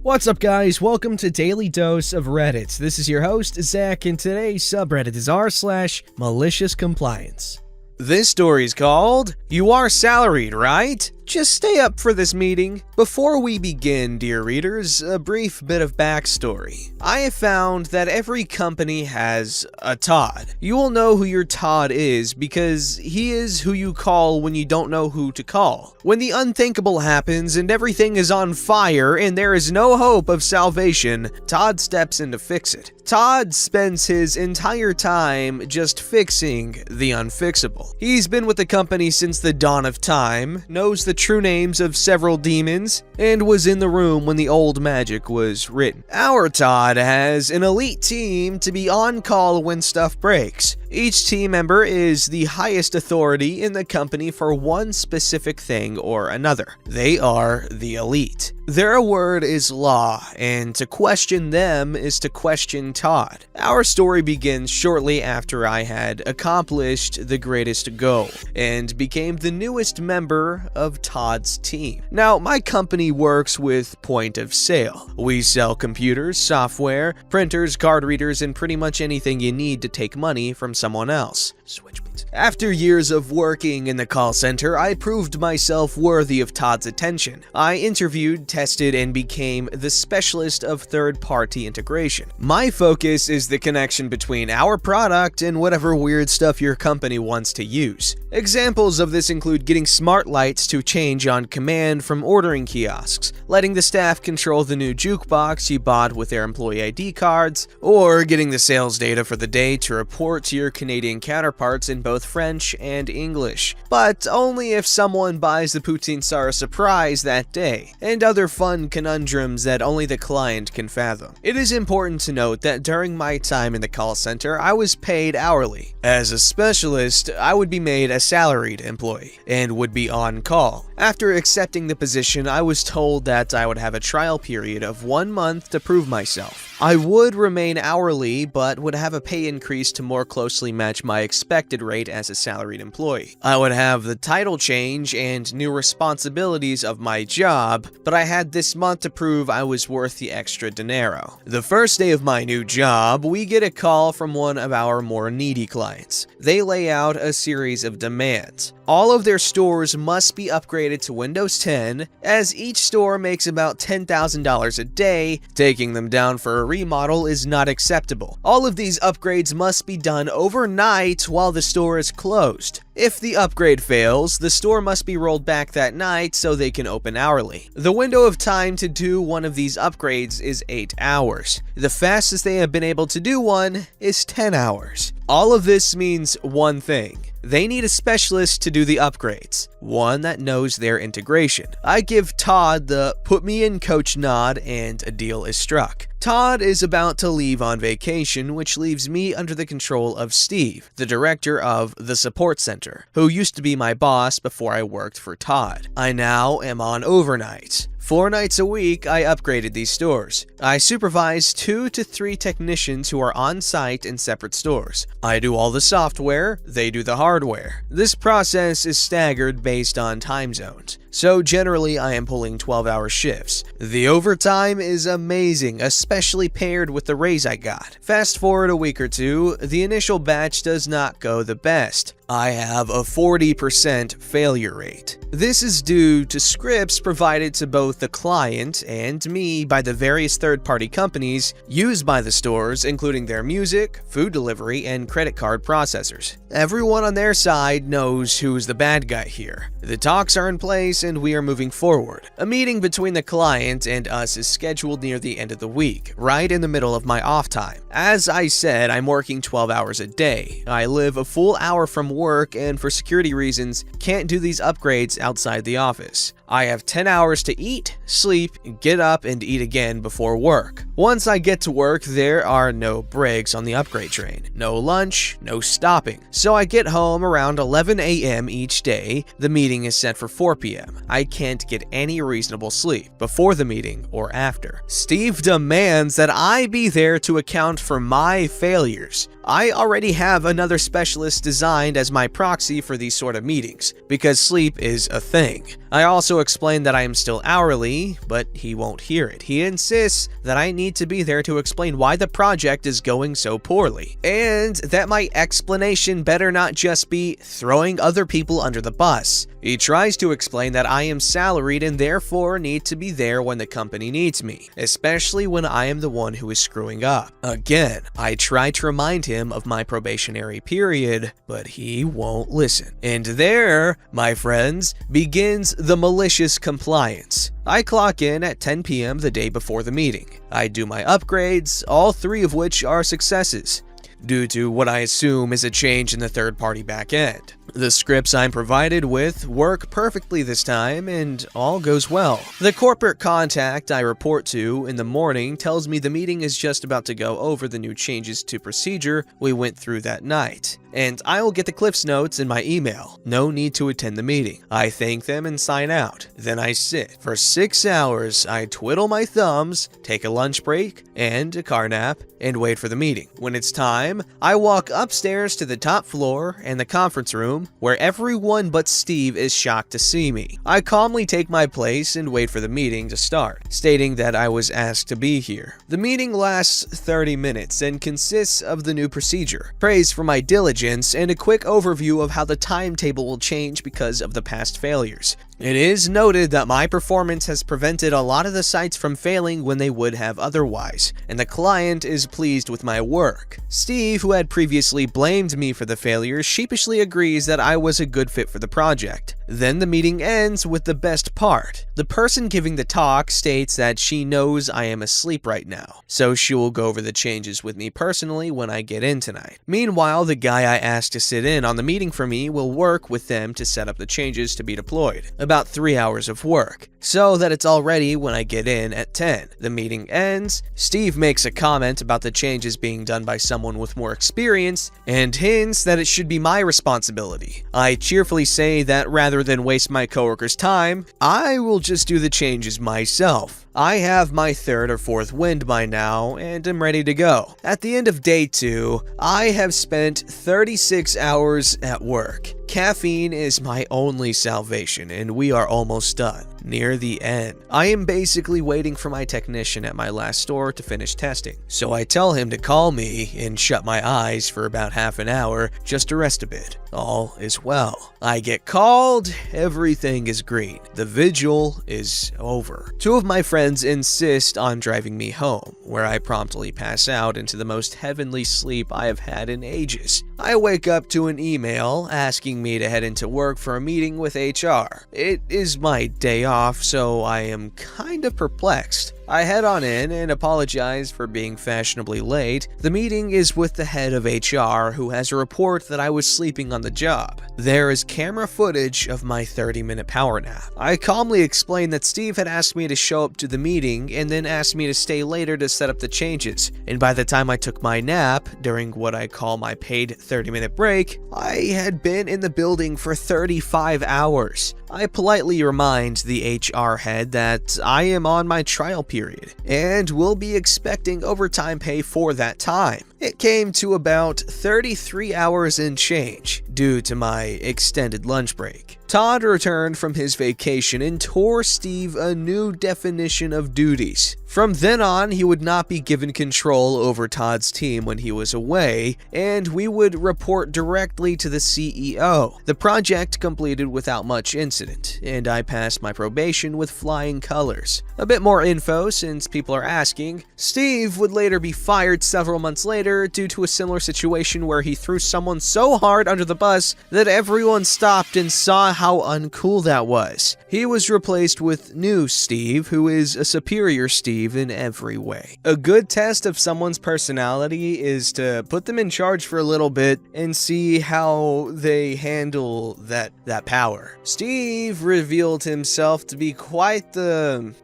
What's up, guys? Welcome to Daily Dose of Reddit. This is your host, Zach, and today's subreddit is r/MaliciousCompliance. This story's called, "You Are Salaried, Right? Just stay up for this meeting." Before we begin, dear readers, a brief bit of backstory. I have found that every company has a Todd. You will know who your Todd is because he is who you call when you don't know who to call. When the unthinkable happens and everything is on fire and there is no hope of salvation, Todd steps in to fix it. Todd spends his entire time just fixing the unfixable. He's been with the company since the dawn of time, knows the true names of several demons, and was in the room when the old magic was written. Our Todd has an elite team to be on call when stuff breaks. Each team member is the highest authority in the company for one specific thing or another. They are the elite. Their word is law, and to question them is to question Todd. Our story begins shortly after I had accomplished the greatest goal and became the newest member of Todd's team. Now, my company works with point of sale. We sell computers, software, printers, card readers, and pretty much anything you need to take money from someone else. Switch, please. After years of working in the call center, I proved myself worthy of Todd's attention. I interviewed, tested, and became the specialist of third-party integration. My focus is the connection between our product and whatever weird stuff your company wants to use. Examples of this include getting smart lights to change on command from ordering kiosks, letting the staff control the new jukebox you bought with their employee ID cards, or getting the sales data for the day to report to your Canadian counterparts in both French and English, but only if someone buys the poutine star surprise that day, and other fun conundrums that only the client can fathom. It is important to note that during my time in the call center, I was paid hourly. As a specialist, I would be made a salaried employee and would be on call. After accepting the position, I was told that I would have a trial period of 1 month to prove myself. I would remain hourly, but would have a pay increase to more closely match my expected rate as a salaried employee. I would have the title change and new responsibilities of my job, but I had this month to prove I was worth the extra dinero. The first day of my new job, we get a call from one of our more needy clients. They lay out a series of demands. All of their stores must be upgraded to Windows 10, as each store makes about $10,000 a day. Taking them down for a remodel is not acceptable. All of these upgrades must be done overnight while the store is closed. If the upgrade fails, the store must be rolled back that night so they can open hourly. The window of time to do one of these upgrades is 8 hours. The fastest they have been able to do one is 10 hours. All of this means one thing. They need a specialist to do the upgrades, one that knows their integration. I give Todd the "put me in coach" nod and a deal is struck. Todd is about to leave on vacation, which leaves me under the control of Steve, the director of the support center, who used to be my boss before I worked for Todd. I now am on overnight. 4 nights a week, I upgraded these stores. I supervise 2 to 3 technicians who are on site in separate stores. I do all the software, they do the hardware. This process is staggered based on time zones, so generally I am pulling 12-hour shifts. The overtime is amazing, especially paired with the raise I got. Fast forward a week or two, the initial batch does not go the best. I have a 40% failure rate. This is due to scripts provided to both the client and me by the various third-party companies used by the stores, including their music, food delivery, and credit card processors. Everyone on their side knows who's the bad guy here. The talks are in place and we are moving forward. A meeting between the client and us is scheduled near the end of the week, right in the middle of my off time. As I said, I'm working 12 hours a day. I live a full hour from work and for security reasons can't do these upgrades outside the office. I have 10 hours to eat, sleep, get up, and eat again before work. Once I get to work, there are no breaks on the upgrade train, no lunch, no stopping. So I get home around 11 a.m. each day. The meeting is set for 4 p.m. I can't get any reasonable sleep before the meeting or after. Steve demands that I be there to account for my failures. I already have another specialist designed as my proxy for these sort of meetings, because sleep is a thing. I also explain that I am still hourly, but he won't hear it. He insists that I need to be there to explain why the project is going so poorly, and that my explanation better not just be throwing other people under the bus. He tries to explain that I am salaried and therefore need to be there when the company needs me, especially when I am the one who is screwing up. Again, I try to remind him of my probationary period, but he won't listen. And there, my friends, begins the malicious compliance. I clock in at 10 p.m. the day before the meeting. I do my upgrades, all 3 of which are successes, due to what I assume is a change in the third-party backend. The scripts I'm provided with work perfectly this time, and all goes well. The corporate contact I report to in the morning tells me the meeting is just about to go over the new changes to procedure we went through that night, and I will get the Cliff's Notes in my email. No need to attend the meeting. I thank them and sign out. Then I sit. For 6 hours, I twiddle my thumbs, take a lunch break and a car nap, and wait for the meeting. When it's time, I walk upstairs to the top floor and the conference room, where everyone but Steve is shocked to see me. I calmly take my place and wait for the meeting to start, stating that I was asked to be here. The meeting lasts 30 minutes and consists of the new procedure, praise for my diligence, and a quick overview of how the timetable will change because of the past failures. It is noted that my performance has prevented a lot of the sites from failing when they would have otherwise, and the client is pleased with my work. Steve, who had previously blamed me for the failures, sheepishly agrees that I was a good fit for the project. Then the meeting ends with the best part. The person giving the talk states that she knows I am asleep right now, so she will go over the changes with me personally when I get in tonight. Meanwhile, the guy I asked to sit in on the meeting for me will work with them to set up the changes to be deployed. About 3 hours of work, so that it's all ready when I get in at 10. The meeting ends. Steve makes a comment about the changes being done by someone with more experience and hints that it should be my responsibility. I cheerfully say that rather than waste my coworkers' time, I will just do the changes myself. I have my 3rd or 4th wind by now and am ready to go. At the end of day 2, I have spent 36 hours at work. Caffeine is my only salvation, and we are almost done. Near the end. I am basically waiting for my technician at my last store to finish testing, so I tell him to call me and shut my eyes for about half an hour just to rest a bit. All is well. I get called, everything is green. The vigil is over. 2 of my friends insist on driving me home, where I promptly pass out into the most heavenly sleep I have had in ages. I wake up to an email asking me to head into work for a meeting with HR. It is my day off, so I am kind of perplexed. I head on in and apologize for being fashionably late. The meeting is with the head of HR, who has a report that I was sleeping on the job. There is camera footage of my 30-minute power nap. I calmly explain that Steve had asked me to show up to the meeting and then asked me to stay later to set up the changes, and by the time I took my nap, during what I call my paid 30-minute break, I had been in the building for 35 hours. I politely remind the HR head that I am on my trial period and will be expecting overtime pay for that time. It came to about 33 hours and change due to my extended lunch break. Todd returned from his vacation and tore Steve a new definition of duties. From then on, he would not be given control over Todd's team when he was away, and we would report directly to the CEO. The project completed without much incident, and I passed my probation with flying colors. A bit more info since people are asking. Steve would later be fired several months later due to a similar situation where he threw someone so hard under the bus that everyone stopped and saw how uncool that was. He was replaced with new Steve, who is a superior Steve in every way. A good test of someone's personality is to put them in charge for a little bit and see how they handle that power. Steve revealed himself to be quite the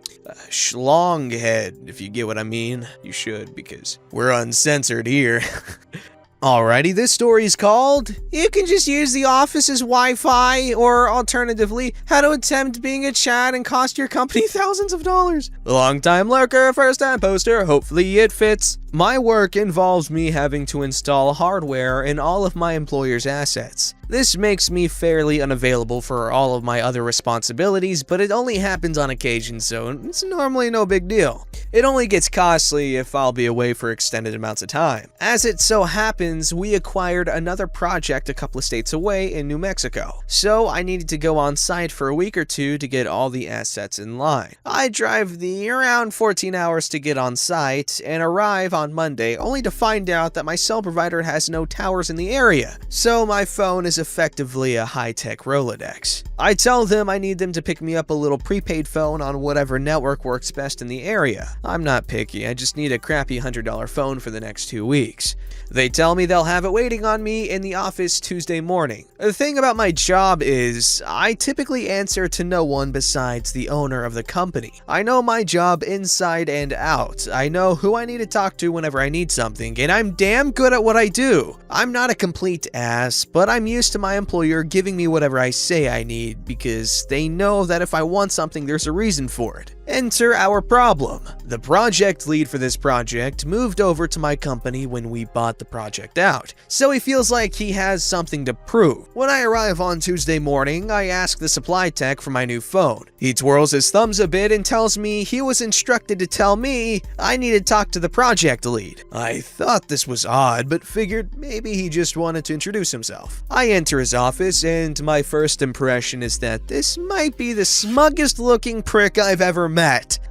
schlong head, if you get what I mean. You should, because we're uncensored here. Alrighty, this story is called You Can Just Use the Office's Wi-Fi, or alternatively, How to Attempt Being a Chat and Cost Your Company Thousands of Dollars. Long-time lurker, first-time poster, hopefully it fits. My work involves me having to install hardware in all of my employer's assets. This makes me fairly unavailable for all of my other responsibilities, but it only happens on occasion, so it's normally no big deal. It only gets costly if I'll be away for extended amounts of time. As it so happens, we acquired another project a couple of states away in New Mexico, so I needed to go on site for a week or two to get all the assets in line. I drive around 14 hours to get on site and arrive on Monday only to find out that my cell provider has no towers in the area, so my phone is effectively a high-tech Rolodex. I tell them I need them to pick me up a little prepaid phone on whatever network works best in the area. I'm not picky, I just need a crappy $100 phone for the next 2 weeks. They tell me they'll have it waiting on me in the office Tuesday morning. The thing about my job is, I typically answer to no one besides the owner of the company. I know my job inside and out. I know who I need to talk to whenever I need something, and I'm damn good at what I do. I'm not a complete ass, but I'm used to my employer giving me whatever I say I need because they know that if I want something, there's a reason for it. Enter our problem. The project lead for this project moved over to my company when we bought the project out, so he feels like he has something to prove. When I arrive on Tuesday morning, I ask the supply tech for my new phone. He twirls his thumbs a bit and tells me he was instructed to tell me I need to talk to the project lead. I thought this was odd, but figured maybe he just wanted to introduce himself. I enter his office, and my first impression is that this might be the smuggest looking prick I've ever met.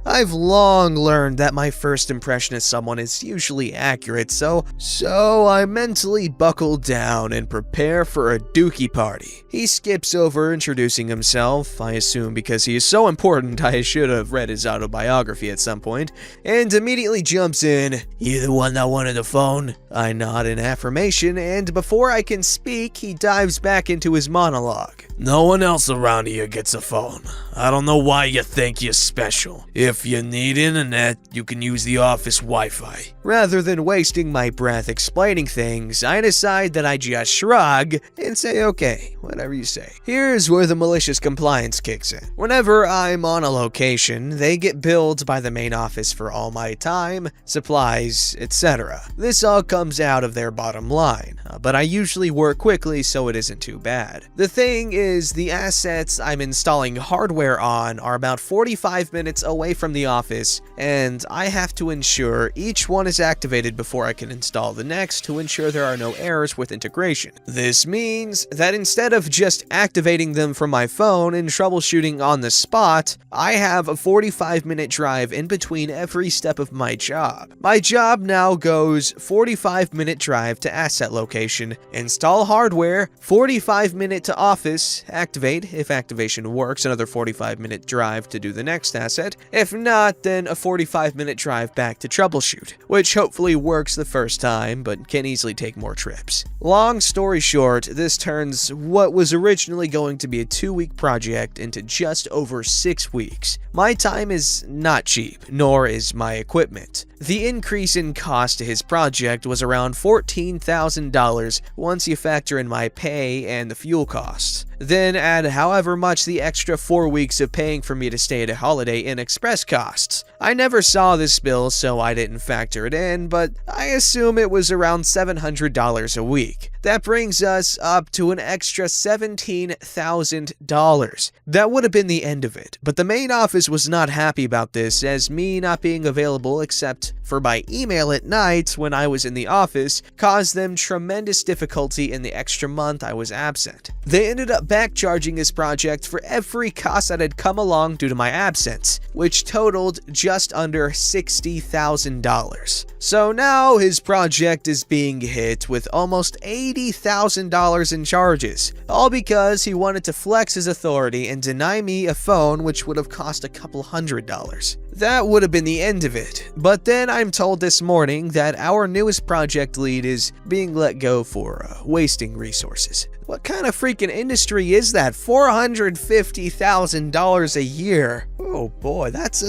I've long learned that my first impression of someone is usually accurate, so I mentally buckle down and prepare for a dookie party. He skips over introducing himself, I assume because he is so important I should have read his autobiography at some point, and immediately jumps in. "You the one that wanted the phone?" I nod in affirmation, and before I can speak, he dives back into his monologue. "No one else around here gets a phone. I don't know why you think you're special. If you need internet, you can use the office Wi-Fi." Rather than wasting my breath explaining things, I decide that I just shrug and say, okay, whatever you say. Here's where the malicious compliance kicks in. Whenever I'm on a location, they get billed by the main office for all my time, supplies, etc. This all comes out of their bottom line, but I usually work quickly so it isn't too bad. The thing is, the assets I'm installing hardware on are about 45 minutes away from the office, and I have to ensure each one is activated before I can install the next to ensure there are no errors with integration. This means that instead of just activating them from my phone and troubleshooting on the spot, I have a 45-minute drive in between every step of my job. My job now goes 45-minute drive to asset location, install hardware, 45-minute to office, activate, if activation works, another 45-minute drive to do the next asset. If not, then a 45-minute drive back to troubleshoot, which hopefully works the first time, but can easily take more trips. Long story short, this turns what was originally going to be a 2-week project into just over 6 weeks. My time is not cheap, nor is my equipment. The increase in cost to his project was around $14,000 once you factor in my pay and the fuel costs. Then add however much the extra 4 weeks of paying for me to stay at a Holiday Inn Express costs. I never saw this bill, so I didn't factor it in, but I assume it was around $700 a week. That brings us up to an extra $17,000. That would have been the end of it, but the main office was not happy about this, as me not being available except for by email at night when I was in the office caused them tremendous difficulty in the extra month I was absent. They ended up backcharging his project for every cost that had come along due to my absence, which totaled just under $60,000. So now his project is being hit with almost $80,000 in charges, all because he wanted to flex his authority and deny me a phone which would have cost a couple $100. That would have been the end of it, but then I'm told this morning that our newest project lead is being let go for wasting resources. What kind of freaking industry is that? $450,000 a year. Oh boy, that's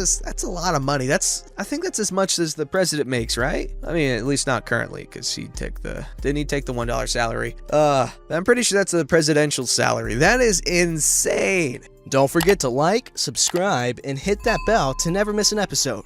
a lot of money. I think that's as much as the president makes, right? I mean, at least not currently, because didn't he take the $1 salary? I'm pretty sure that's the presidential salary. That is insane. Don't forget to like, subscribe, and hit that bell to never miss an episode.